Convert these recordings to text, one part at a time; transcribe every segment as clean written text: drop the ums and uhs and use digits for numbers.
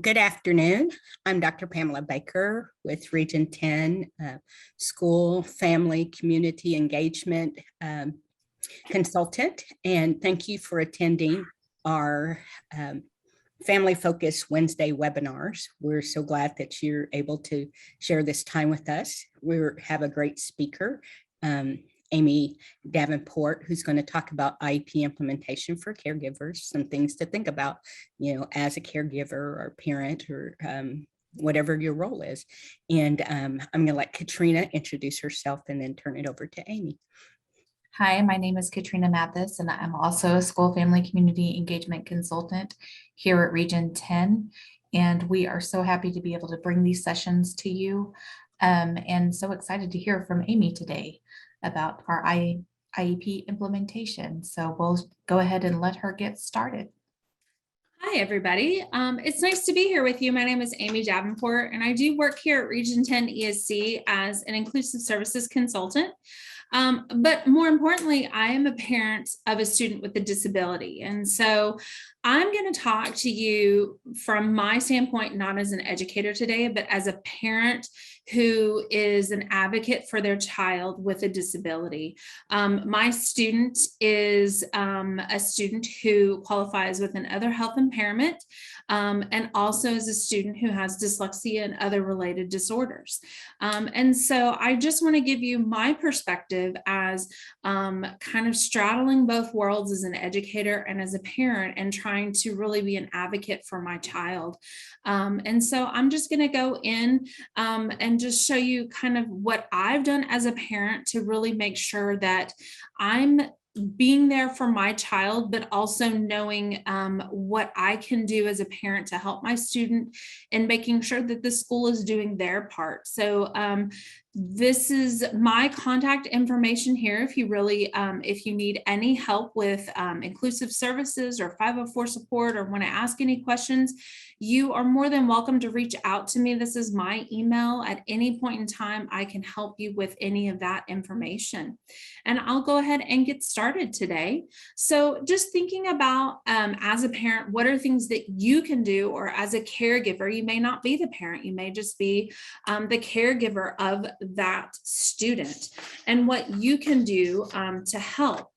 Good afternoon. I'm Dr. Pamela Baker with Region 10 School, Family, Community Engagement Consultant. And thank you for attending our Family Focus Wednesday webinars. We're so glad that you're able to share this time with us. We have a great speaker, Amy Davenport, who's going to talk about IEP implementation for caregivers, some things to think about, as a caregiver or parent or whatever your role is. And I'm going to let Katrina introduce herself and then turn it over to Amy. Hi, my name is Katrina Mathis, and I'm also a school family community engagement consultant here at Region 10. And we are so happy to be able to bring these sessions to you. And so excited to hear from Amy today about our IEP implementation. So we'll go ahead and let her get started. Hi, everybody. It's nice to be here with you. My name is Amy Davenport, and I do work here at Region 10 ESC as an inclusive services consultant. But more importantly, I am a parent of a student with a disability. And so I'm going to talk to you from my standpoint, not as an educator today, but as a parent who is an advocate for their child with a disability. My student is a student who qualifies with an other health impairment, and also is a student who has dyslexia and other related disorders. And so I just want to give you my perspective as kind of straddling both worlds as an educator and as a parent, and trying to really be an advocate for my child. And so I'm just going to go in and just show you kind of what I've done as a parent to really make sure that I'm being there for my child, but also knowing what I can do as a parent to help my student and making sure that the school is doing their part. So this is my contact information here. If you really, if you need any help with inclusive services or 504 support, or want to ask any questions, you are more than welcome to reach out to me. This is my email. At any point in time, I can help you with any of that information. And I'll go ahead and get started today. So just thinking about as a parent, what are things that you can do, or as a caregiver, you may not be the parent, you may just be the caregiver of that student, and what you can do to help.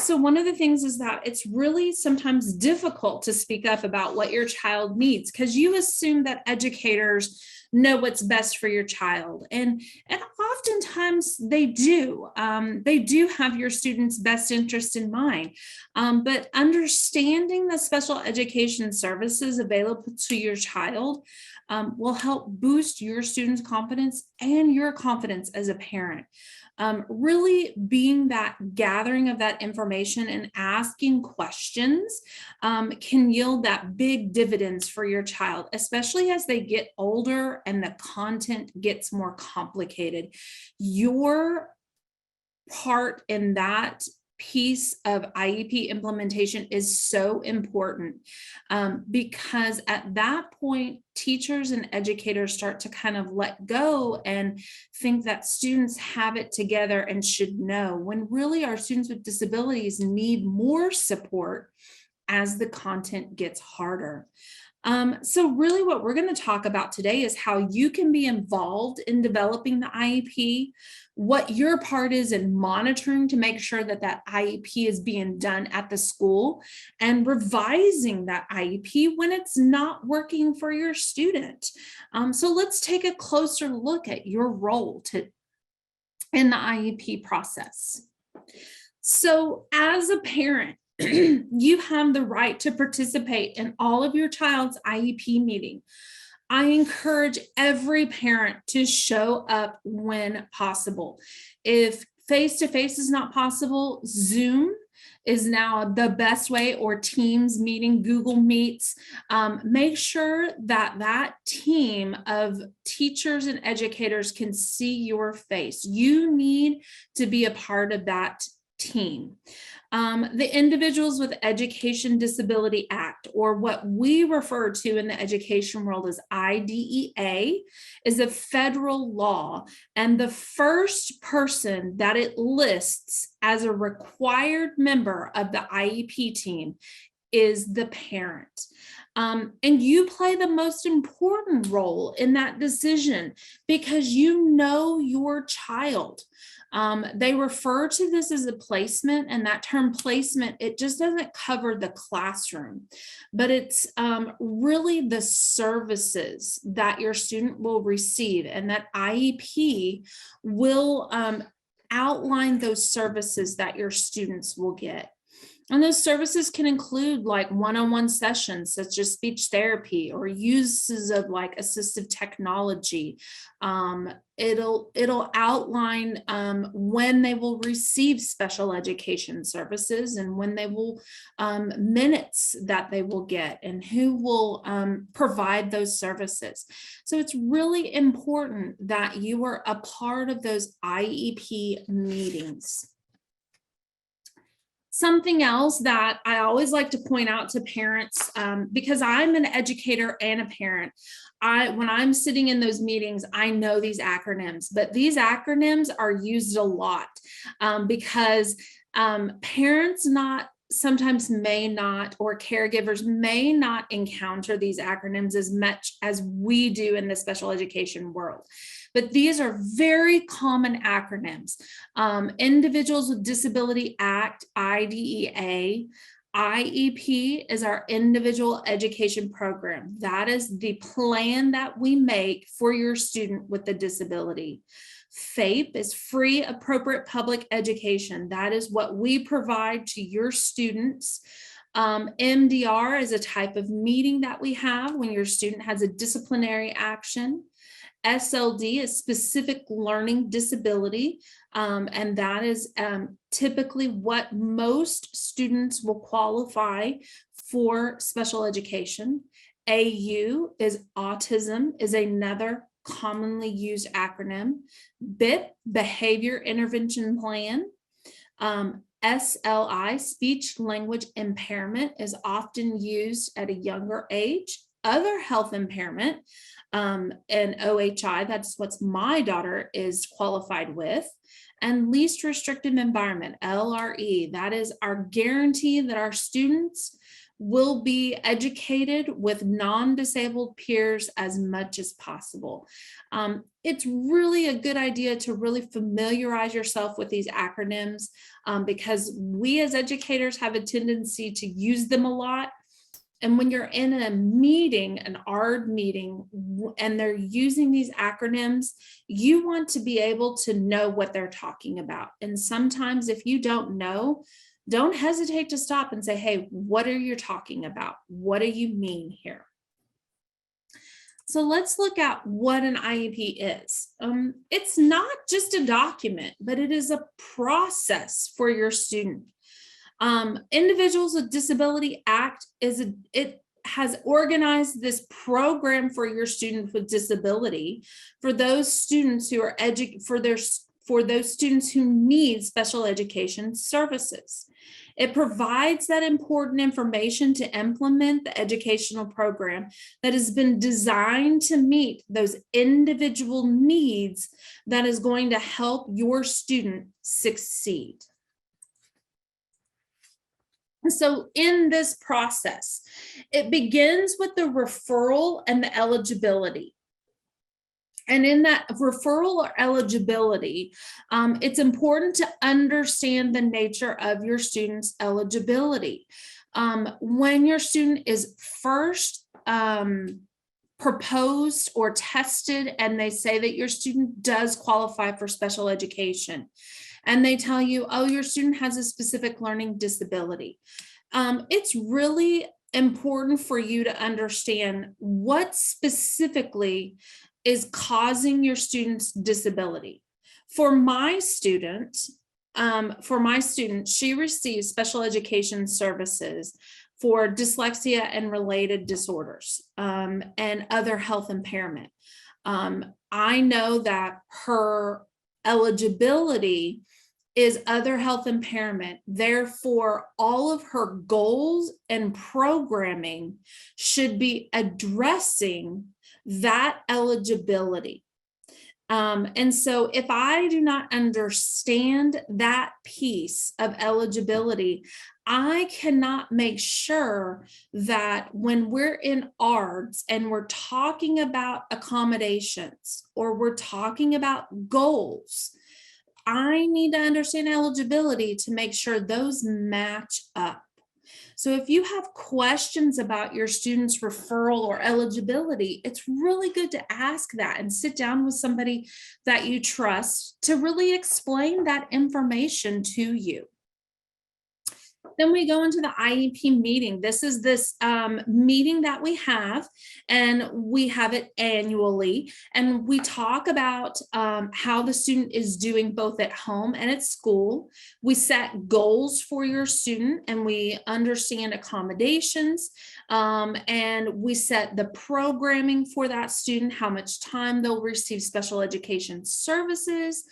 So one of the things is that it's really sometimes difficult to speak up about what your child needs, because you assume that educators know what's best for your child. And oftentimes they do. They do have your students' best interest in mind. But understanding the special education services available to your child will help boost your students' confidence and your confidence as a parent. Really being that gathering of that information and asking questions can yield that big dividends for your child, especially as they get older and the content gets more complicated. Your part in that piece of IEP implementation is so important because at that point, teachers and educators start to kind of let go and think that students have it together and should know, when really our students with disabilities need more support as the content gets harder. So really what we're going to talk about today is how you can be involved in developing the IEP, what your part is in monitoring to make sure that that IEP is being done at the school, and revising that IEP when it's not working for your student. So let's take a closer look at your role in the IEP process. So as a parent, you have the right to participate in all of your child's IEP meeting. I encourage every parent to show up when possible. If face-to-face is not possible, Zoom is now the best way, or Teams meeting, Google Meets. Make sure that that team of teachers and educators can see your face. You need to be a part of that team. The Individuals with Education Disability Act, or what we refer to in the education world as IDEA, is a federal law, and the first person that it lists as a required member of the IEP team is the parent. And you play the most important role in that decision because you know your child. They refer to this as a placement, and that term placement, it just doesn't cover the classroom, but it's really the services that your student will receive, and that IEP will outline those services that your students will get. And those services can include like one-on-one sessions such as speech therapy or uses of like assistive technology. It'll outline when they will receive special education services and when they will minutes that they will get and who will provide those services. So it's really important that you are a part of those IEP meetings. Something else that I always like to point out to parents, because I'm an educator and a parent, when I'm sitting in those meetings, I know these acronyms, but these acronyms are used a lot because parents sometimes may not, or caregivers may not encounter these acronyms as much as we do in the special education world. But these are very common acronyms. Individuals with Disability Act, IDEA. IEP is our individual education program. That is the plan that we make for your student with a disability. FAPE is free appropriate public education. That is what we provide to your students. MDR is a type of meeting that we have when your student has a disciplinary action. SLD is specific learning disability, and that is typically what most students will qualify for special education. AU is autism, is another commonly used acronym. BIP, behavior intervention plan. SLI, speech language impairment, is often used at a younger age. Other health impairment, and OHI, that's what my daughter is qualified with. And least restrictive environment, LRE, that is our guarantee that our students will be educated with non-disabled peers as much as possible. It's really a good idea to really familiarize yourself with these acronyms because we as educators have a tendency to use them a lot. And when you're in a meeting, an ARD meeting, and they're using these acronyms, you want to be able to know what they're talking about. And sometimes if you don't know, don't hesitate to stop and say, hey, what are you talking about? What do you mean here? So let's look at what an IEP is. It's not just a document, but it is a process for your student. Individuals with Disability Act it has organized this program for your students with disability, for those students who are for those students who need special education services. It provides that important information to implement the educational program that has been designed to meet those individual needs that is going to help your student succeed. So in this process, it begins with the referral and the eligibility. And in that referral or eligibility, it's important to understand the nature of your student's eligibility. When your student is first proposed or tested and they say that your student does qualify for special education, and they tell you, oh, your student has a specific learning disability. It's really important for you to understand what specifically is causing your student's disability. For my student, she receives special education services for dyslexia and related disorders and other health impairment. I know that her eligibility is other health impairment. Therefore, all of her goals and programming should be addressing that eligibility. And so if I do not understand that piece of eligibility, I cannot make sure that when we're in ARDS and we're talking about accommodations or we're talking about goals, I need to understand eligibility to make sure those match up. So if you have questions about your student's referral or eligibility, it's really good to ask that and sit down with somebody that you trust to really explain that information to you. Then we go into the IEP meeting. This is this meeting that we have, and we have it annually. And we talk about how the student is doing both at home and at school. We set goals for your student, and we understand accommodations. And we set the programming for that student, how much time they'll receive special education services,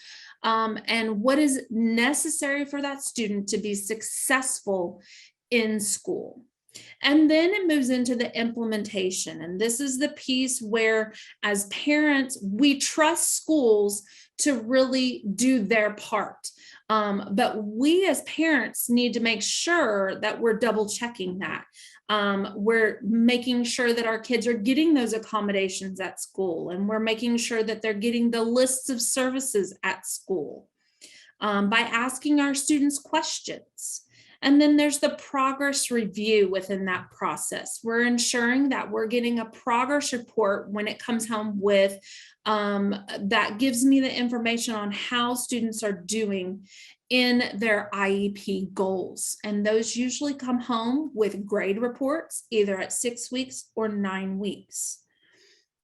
and what is necessary for that student to be successful in school. And then it moves into the implementation. And this is the piece where, as parents, we trust schools to really do their part. But we as parents need to make sure that we're double checking that. We're making sure that our kids are getting those accommodations at school, and we're making sure that they're getting the lists of services at school by asking our students questions. And then there's the progress review within that process. We're ensuring that we're getting a progress report when it comes home with that gives me the information on how students are doing in their IEP goals. And those usually come home with grade reports, either at 6 weeks or 9 weeks.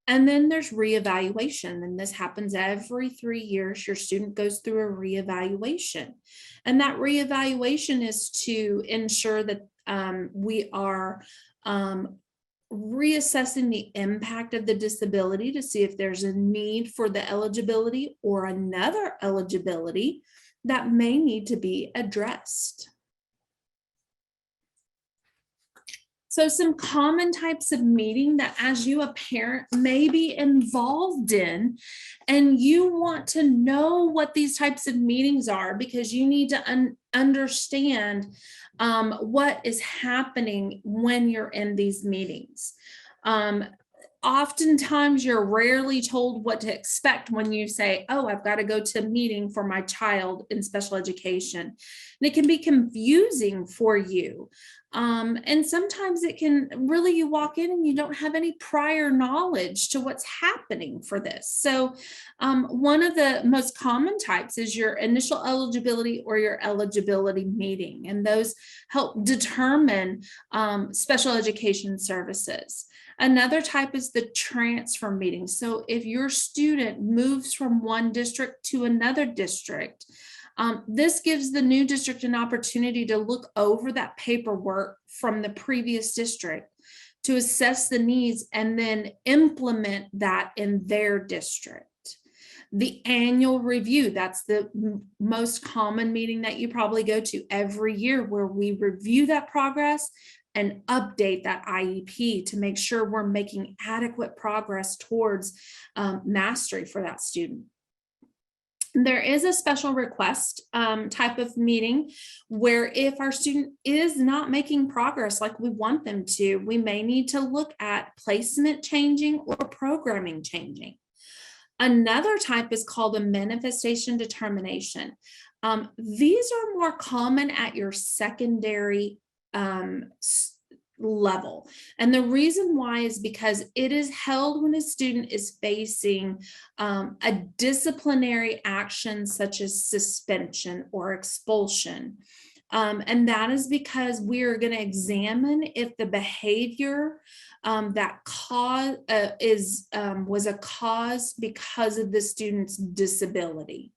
And then there's reevaluation, and this happens every 3 years. Your student goes through a reevaluation, and that reevaluation is to ensure that we are reassessing the impact of the disability to see if there's a need for the eligibility or another eligibility that may need to be addressed. So some common types of meeting that, as you a parent, may be involved in, and you want to know what these types of meetings are because you need to understand what is happening when you're in these meetings. Oftentimes you're rarely told what to expect when you say, oh, I've got to go to a meeting for my child in special education. And it can be confusing for you. And sometimes it can really, you walk in and you don't have any prior knowledge to what's happening for this. So one of the most common types is your initial eligibility or your eligibility meeting. And those help determine special education services. Another type is the transfer meeting. So if your student moves from one district to another district, this gives the new district an opportunity to look over that paperwork from the previous district to assess the needs and then implement that in their district. The annual review, that's the most common meeting that you probably go to every year, where we review that progress and update that IEP to make sure we're making adequate progress towards mastery for that student. There is a special request type of meeting where if our student is not making progress like we want them to, we may need to look at placement changing or programming changing. Another type is called a manifestation determination. These are more common at your secondary level. And the reason why is because it is held when a student is facing a disciplinary action such as suspension or expulsion. And that is because we are going to examine if the behavior that was a cause because of the student's disability.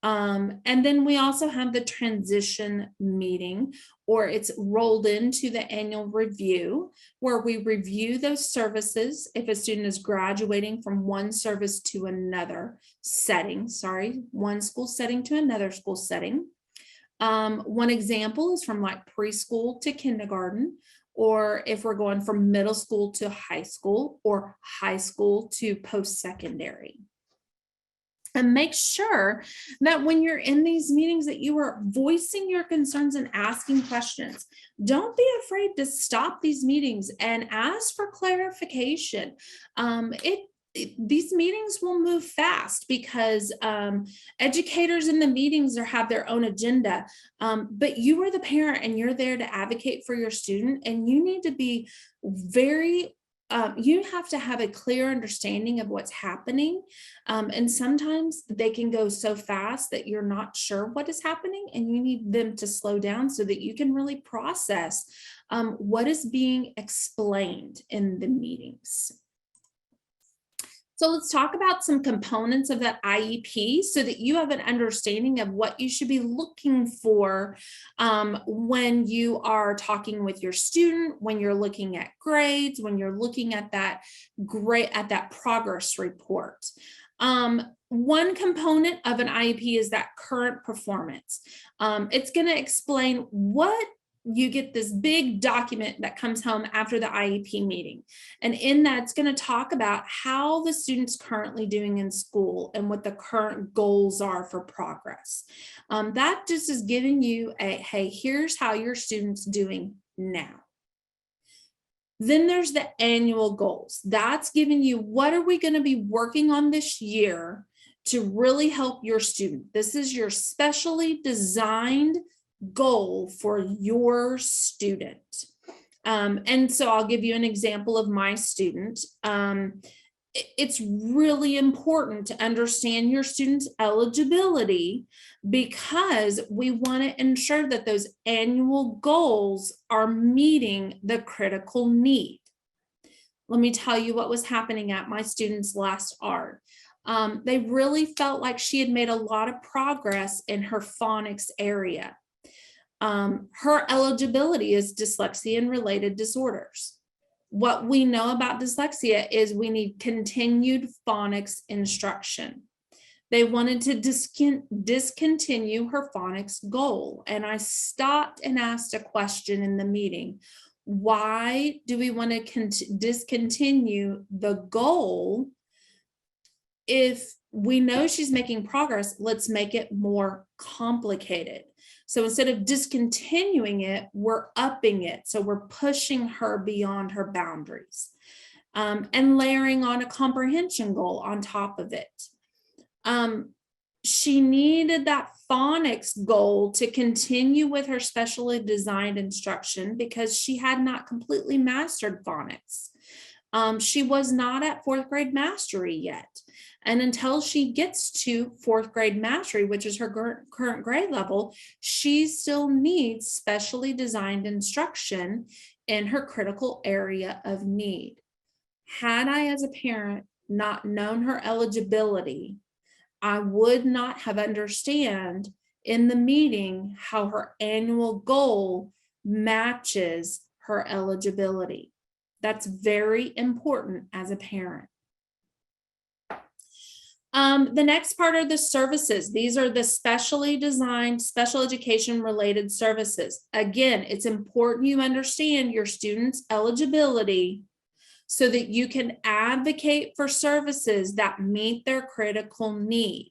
And then we also have the transition meeting, or it's rolled into the annual review, where we review those services if a student is graduating from one service to another setting, one school setting to another school setting. One example is from like preschool to kindergarten, or if we're going from middle school to high school, or high school to post-secondary. And make sure that when you're in these meetings that you are voicing your concerns and asking questions. Don't be afraid to stop these meetings and ask for clarification. These meetings will move fast because educators in the meetings have their own agenda, but you are the parent and you're there to advocate for your student, and you need to be you have to have a clear understanding of what's happening. And sometimes they can go so fast that you're not sure what is happening, and you need them to slow down so that you can really process what is being explained in the meetings. So let's talk about some components of that IEP so that you have an understanding of what you should be looking for when you are talking with your student, when you're looking at grades, when you're looking at that progress report. One component of an IEP is that current performance. It's going to explain what you get this big document that comes home after the IEP meeting. And in that, it's going to talk about how the student's currently doing in school and what the current goals are for progress. That just is giving you hey, here's how your student's doing now. Then there's the annual goals. That's giving you what are we going to be working on this year to really help your student. This is your specially designed goal for your student. And so I'll give you an example of my student. It's really important to understand your student's eligibility because we want to ensure that those annual goals are meeting the critical need. Let me tell you what was happening at my student's last art. They really felt like she had made a lot of progress in her phonics area. Her eligibility is dyslexia and related disorders. What we know about dyslexia is we need continued phonics instruction. They wanted to discontinue her phonics goal. And I stopped and asked a question in the meeting. Why do we want to discontinue the goal? If we know she's making progress, let's make it more complicated. So instead of discontinuing it, we're upping it. So we're pushing her beyond her boundaries and layering on a comprehension goal on top of it. She needed that phonics goal to continue with her specially designed instruction because she had not completely mastered phonics. She was not at 4th grade mastery yet. And until she gets to 4th grade mastery, which is her current grade level, she still needs specially designed instruction in her critical area of need. Had I, as a parent, not known her eligibility, I would not have understood in the meeting how her annual goal matches her eligibility. That's very important as a parent. The next part are the services. These are the specially designed special education related services. Again, it's important you understand your student's eligibility so that you can advocate for services that meet their critical need.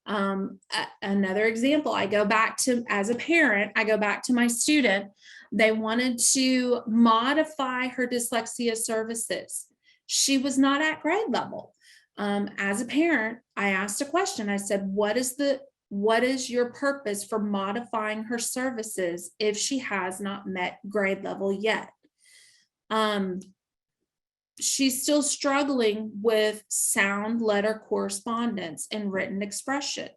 Another example, I go back to, as a parent, I go back to my student. They wanted to modify her dyslexia services. She was not at grade level. As a parent, I asked a question. I said, what is your purpose for modifying her services if she has not met grade level yet? She's still struggling with sound letter correspondence and written expression.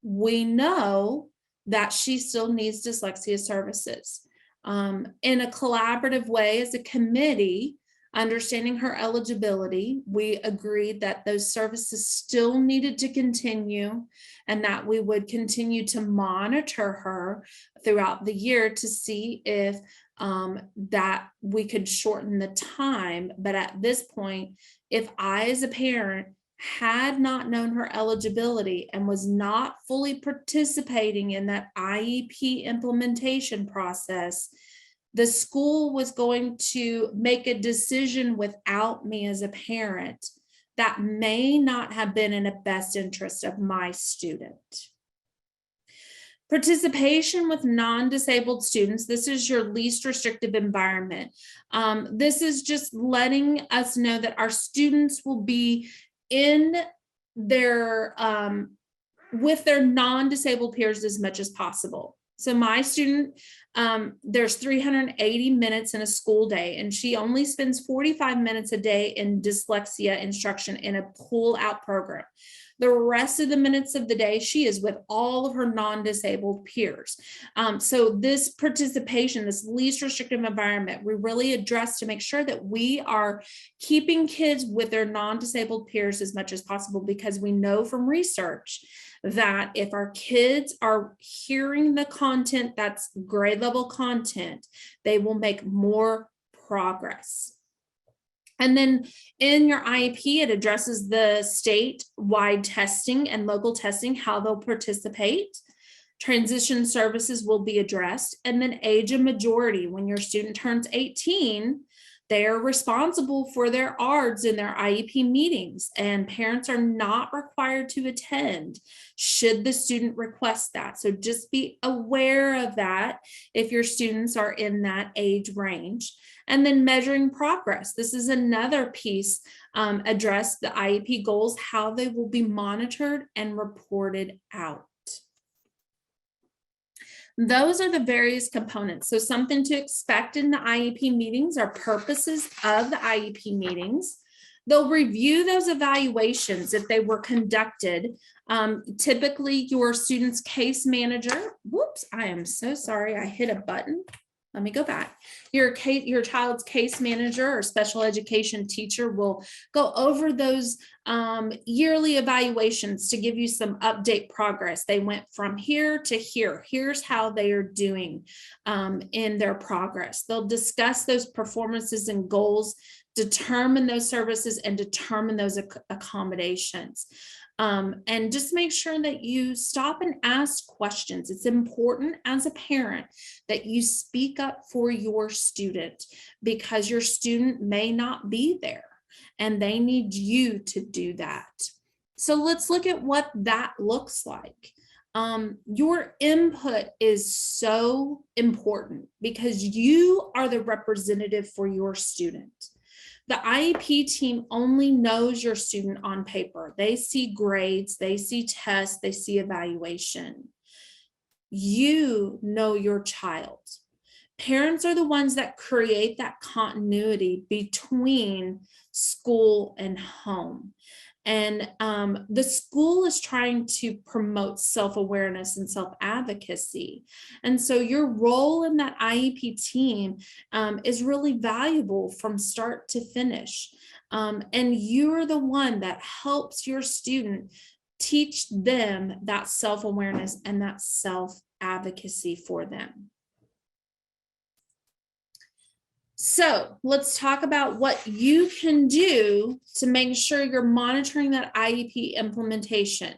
We know that she still needs dyslexia services. In a collaborative way as a committee, understanding her eligibility, we agreed that those services still needed to continue and that we would continue to monitor her throughout the year to see if that we could shorten the time. But at this point, if I, as a parent, had not known her eligibility and was not fully participating in that IEP implementation process, the school was going to make a decision without me as a parent that may not have been in the best interest of my student. Participation with non-disabled students. This is your least restrictive environment. This is just letting us know that our students will be in their, with their non-disabled peers as much as possible. So my student, there's 380 minutes in a school day, and she only spends 45 minutes a day in dyslexia instruction in a pull-out program. The rest of the minutes of the day, she is with all of her non-disabled peers. So this participation, this least restrictive environment, we really address to make sure that we are keeping kids with their non-disabled peers as much as possible, because we know from research that if our kids are hearing the content that's grade level content, they will make more progress. And then in your IEP, it addresses the statewide testing and local testing, how they'll participate. Transition services will be addressed. And then age of majority, when your student turns 18, they are responsible for their ARDs in their IEP meetings, and parents are not required to attend should the student request that. So just be aware of that if your students are in that age range. And then measuring progress. This is another piece, address the IEP goals, how they will be monitored and reported out. Those are the various components. So something to expect in the IEP meetings are purposes of the IEP meetings. They'll review those evaluations if they were conducted. Typically your student's case manager, whoops, I am so sorry, I hit a button. Let me go back. Your child's case manager or special education teacher will go over those yearly evaluations to give you some update progress. They went from here to here. Here's how they are doing in their progress. They'll discuss those performances and goals, determine those services, and determine those accommodations. And just make sure that you stop and ask questions. It's important as a parent that you speak up for your student, because your student may not be there and they need you to do that. So let's look at what that looks like. Your input is so important because you are the representative for your student. The IEP team only knows your student on paper. They see grades, they see tests, they see evaluation. You know your child. Parents are the ones that create that continuity between school and home. And the school is trying to promote self-awareness and self-advocacy. And so your role in that IEP team is really valuable from start to finish. And you're the one that helps your student teach them that self-awareness and that self-advocacy for them. So let's talk about what you can do to make sure you're monitoring that IEP implementation.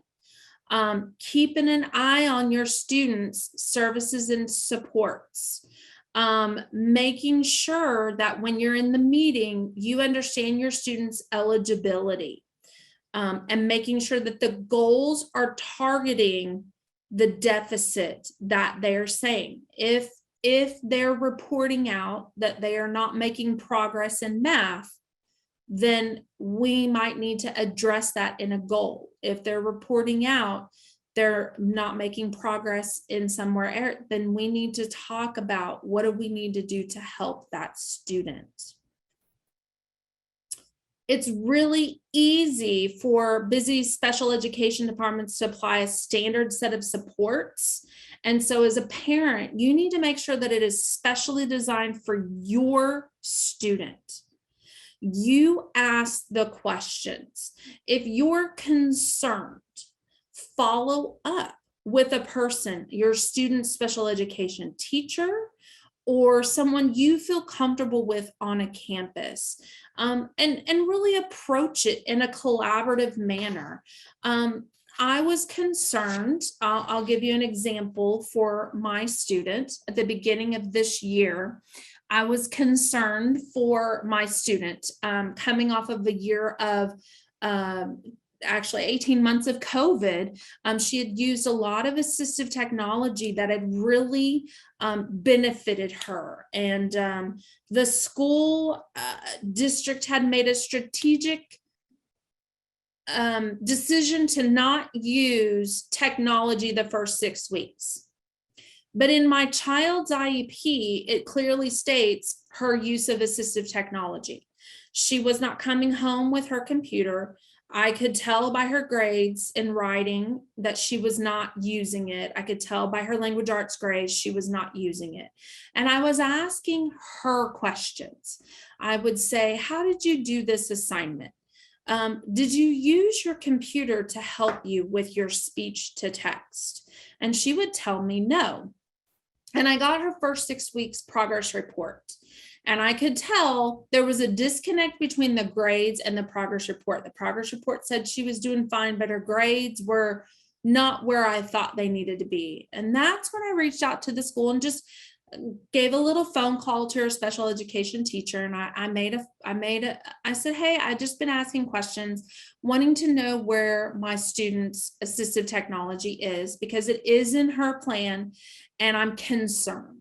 Keeping an eye on your students' services and supports. Making sure that when you're in the meeting, you understand your students' eligibility. And making sure that the goals are targeting the deficit that they're saying. If they're reporting out that they are not making progress in math, then we might need to address that in a goal. If they're reporting out they're not making progress in somewhere, then we need to talk about what do we need to do to help that student. It's really easy for busy special education departments to apply a standard set of supports. And so as a parent, you need to make sure that it is specially designed for your student. You ask the questions. If you're concerned, follow up with a person, your student's special education teacher, or someone you feel comfortable with on a campus, and really approach it in a collaborative manner. I was concerned, I'll give you an example for my student at the beginning of this year. I was concerned for my student coming off of a year of actually 18 months of COVID, she had used a lot of assistive technology that had really benefited her. And the school district had made a strategic decision to not use technology the first 6 weeks. But in my child's IEP, it clearly states her use of assistive technology. She was not coming home with her computer. I could tell by her grades in writing that she was not using it. I could tell by her language arts grades she was not using it. And I was asking her questions. I would say, how did you do this assignment? Did you use your computer to help you with your speech to text? And she would tell me no. And I got her first 6 weeks progress report. And I could tell there was a disconnect between the grades and the progress report. The progress report said she was doing fine, but her grades were not where I thought they needed to be. And that's when I reached out to the school and just gave a little phone call to her special education teacher. And I said, hey, I just been asking questions, wanting to know where my student's assistive technology is, because it is in her plan and I'm concerned.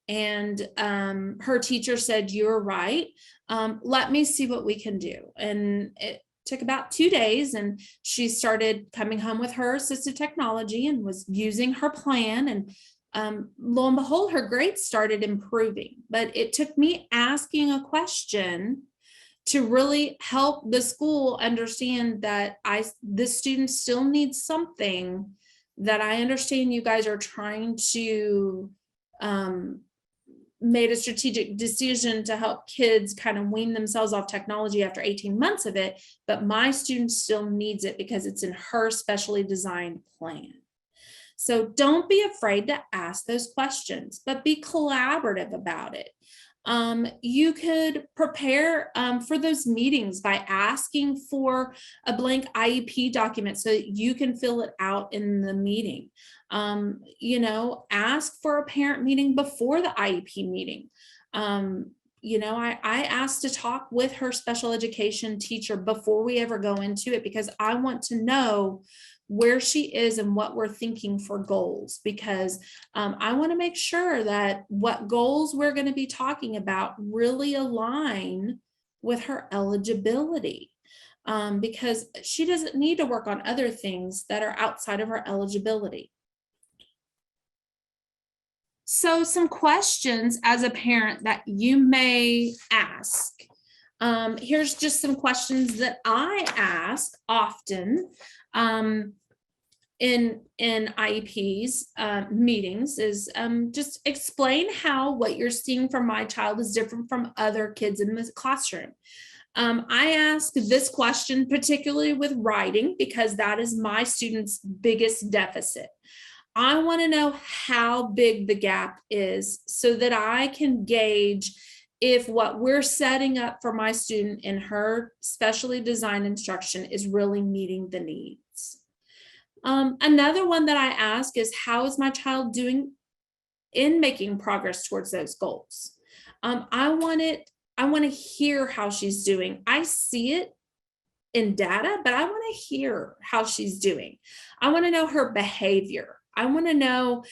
And her teacher said, you're right. Let me see what we can do. And it took about 2 days, and she started coming home with her assistive technology and was using her plan. And lo and behold, her grades started improving. But it took me asking a question to really help the school understand that this student still needs something, that I understand you guys are trying to made a strategic decision to help kids kind of wean themselves off technology after 18 months of it, but my student still needs it because it's in her specially designed plan. So don't be afraid to ask those questions, but be collaborative about it. You could prepare for those meetings by asking for a blank IEP document so that you can fill it out in the meeting. Ask for a parent meeting before the IEP meeting. I asked to talk with her special education teacher before we ever go into it, because I want to know where she is and what we're thinking for goals, because I want to make sure that what goals we're going to be talking about really align with her eligibility, because she doesn't need to work on other things that are outside of her eligibility. So some questions as a parent that you may ask. Here's just some questions that I ask often in IEPs meetings is just explain how what you're seeing from my child is different from other kids in the classroom. I ask this question particularly with writing, because that is my student's biggest deficit. I want to know how big the gap is so that I can gauge if what we're setting up for my student in her specially designed instruction is really meeting the needs. Another one that I ask is, how is my child doing in making progress towards those goals? I want to hear how she's doing. I see it in data, but I want to hear how she's doing. I want to know her behavior. I want to know,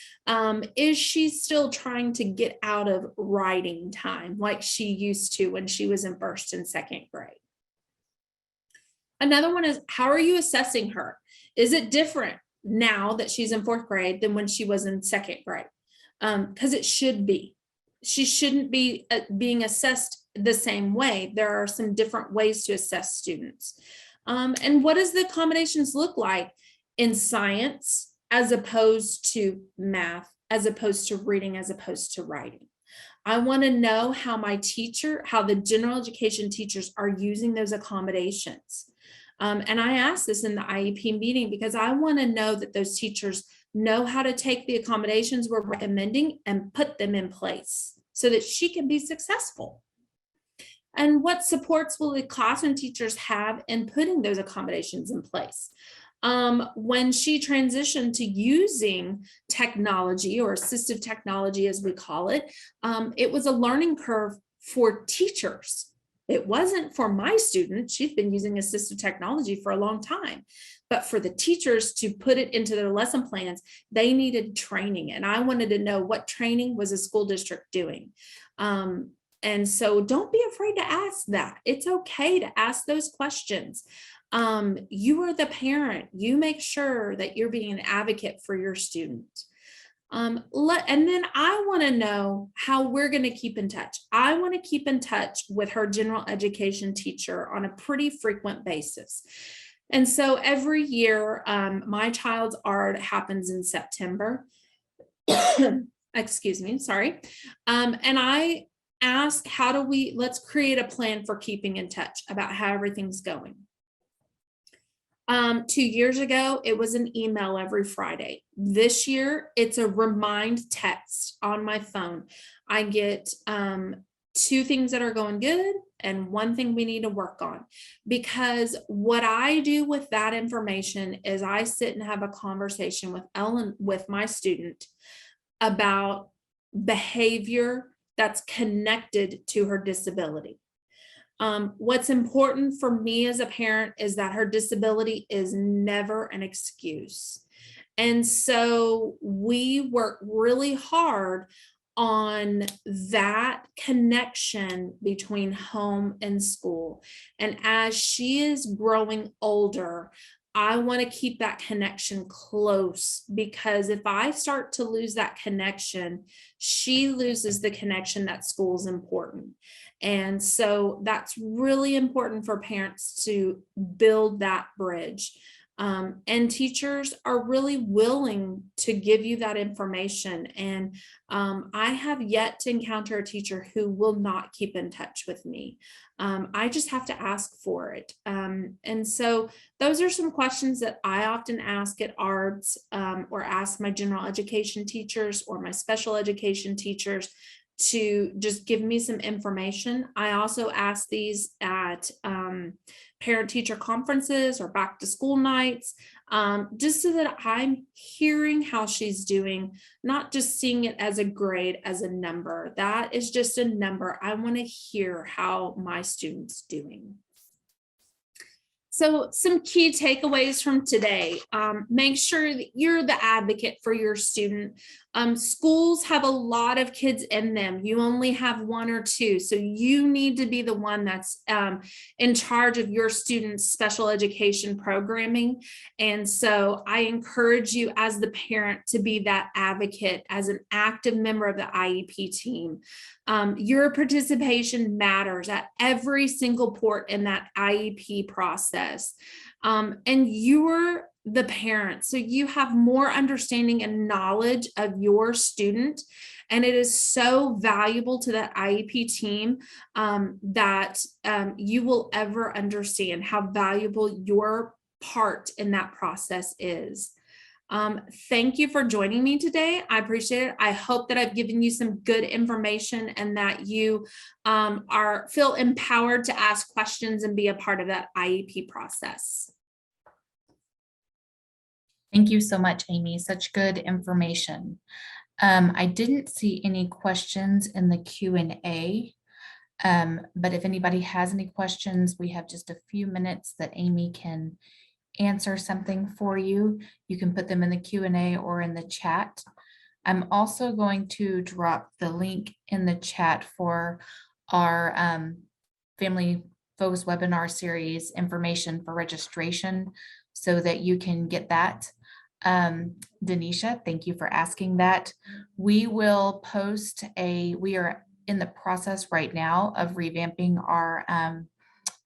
is she still trying to get out of writing time like she used to when she was in first and second grade? Another one is, how are you assessing her? Is it different now that she's in fourth grade than when she was in second grade? Because it should be. She shouldn't be being assessed the same way. There are some different ways to assess students. And what does the accommodations look like in science, as opposed to math, as opposed to reading, as opposed to writing? I want to know how the general education teachers are using those accommodations. And I asked this in the IEP meeting because I want to know that those teachers know how to take the accommodations we're recommending and put them in place so that she can be successful. And what supports will the classroom teachers have in putting those accommodations in place? When she transitioned to using technology, or assistive technology as we call it, it was a learning curve for teachers. It wasn't for my student. She's been using assistive technology for a long time. But for the teachers to put it into their lesson plans, they needed training. And I wanted to know what training was a school district doing. And so don't be afraid to ask that. It's okay to ask those questions. You are the parent. You make sure that you're being an advocate for your student. And then I want to know how we're going to keep in touch. I want to keep in touch with her general education teacher on a pretty frequent basis. And so every year, my child's art happens in September. Excuse me, sorry. And I ask, let's create a plan for keeping in touch about how everything's going. 2 years ago, it was an email every Friday. This year, it's a remind text on my phone. I get 2 things that are going good and 1 thing we need to work on. Because what I do with that information is I sit and have a conversation with Ellen, with my student, about behavior that's connected to her disability. What's important for me as a parent is that her disability is never an excuse. And so we work really hard on that connection between home and school. And as she is growing older, I want to keep that connection close, because if I start to lose that connection, she loses the connection that school is important. And so that's really important for parents to build that bridge. And teachers are really willing to give you that information. And I have yet to encounter a teacher who will not keep in touch with me. I just have to ask for it. And so those are some questions that I often ask at ARDS, or ask my general education teachers or my special education teachers to just give me some information. I also ask these at parent-teacher conferences or back to school nights, just so that I'm hearing how she's doing, not just seeing it as a grade, as a number. That is just a number. I want to hear how my student's doing. So some key takeaways from today. Make sure that you're the advocate for your student. Schools have a lot of kids in them. You only have 1 or 2. So you need to be the one that's in charge of your student's special education programming. And so I encourage you as the parent to be that advocate, as an active member of the IEP team. Your participation matters at every single port in that IEP process. And you're the parent, so you have more understanding and knowledge of your student. And it is so valuable to that IEP team that you will ever understand how valuable your part in that process is. Thank you for joining me today. I appreciate it. I hope that I've given you some good information and that you feel empowered to ask questions and be a part of that IEP process. Thank you so much, Amy. Such good information. I didn't see any questions in the Q&A, but if anybody has any questions, we have just a few minutes that Amy can answer something for you. You can put them in the Q&A or in the chat. I'm also going to drop the link in the chat for our Family Focus webinar series information for registration so that you can get that. Denisha, thank you for asking that. We will post we are in the process right now of revamping our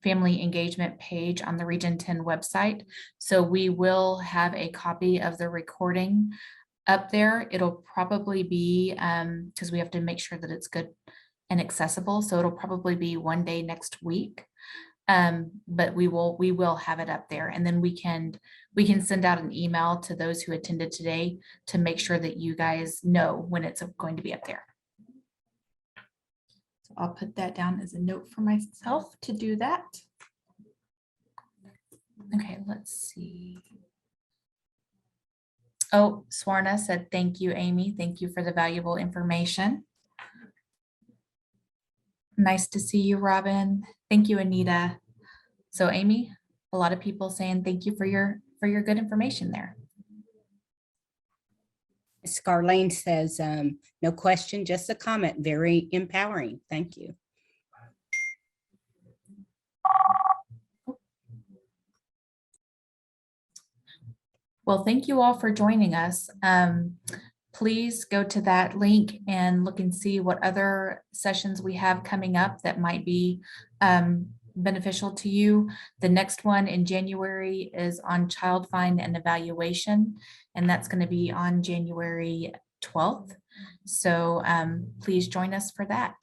family engagement page on the Region 10 website. So we will have a copy of the recording up there. It'll probably be, because we have to make sure that it's good and accessible. So it'll probably be one day next week. But we will have it up there, and then we can send out an email to those who attended today to make sure that you guys know when it's going to be up there. So I'll put that down as a note for myself to do that. Okay, let's see. Oh, Swarna said, thank you, Amy. Thank you for the valuable information. Nice to see you, Robin. Thank Thank you, Anita. So Amy, a lot of people saying thank you for your good information there. Scarlane says, no question, just a comment, very empowering. Thank you. Well, thank you all for joining us. Please go to that link and look and see what other sessions we have coming up that might be beneficial to you. The next one in January is on child find and evaluation, and that's going to be on January 12th. So please join us for that.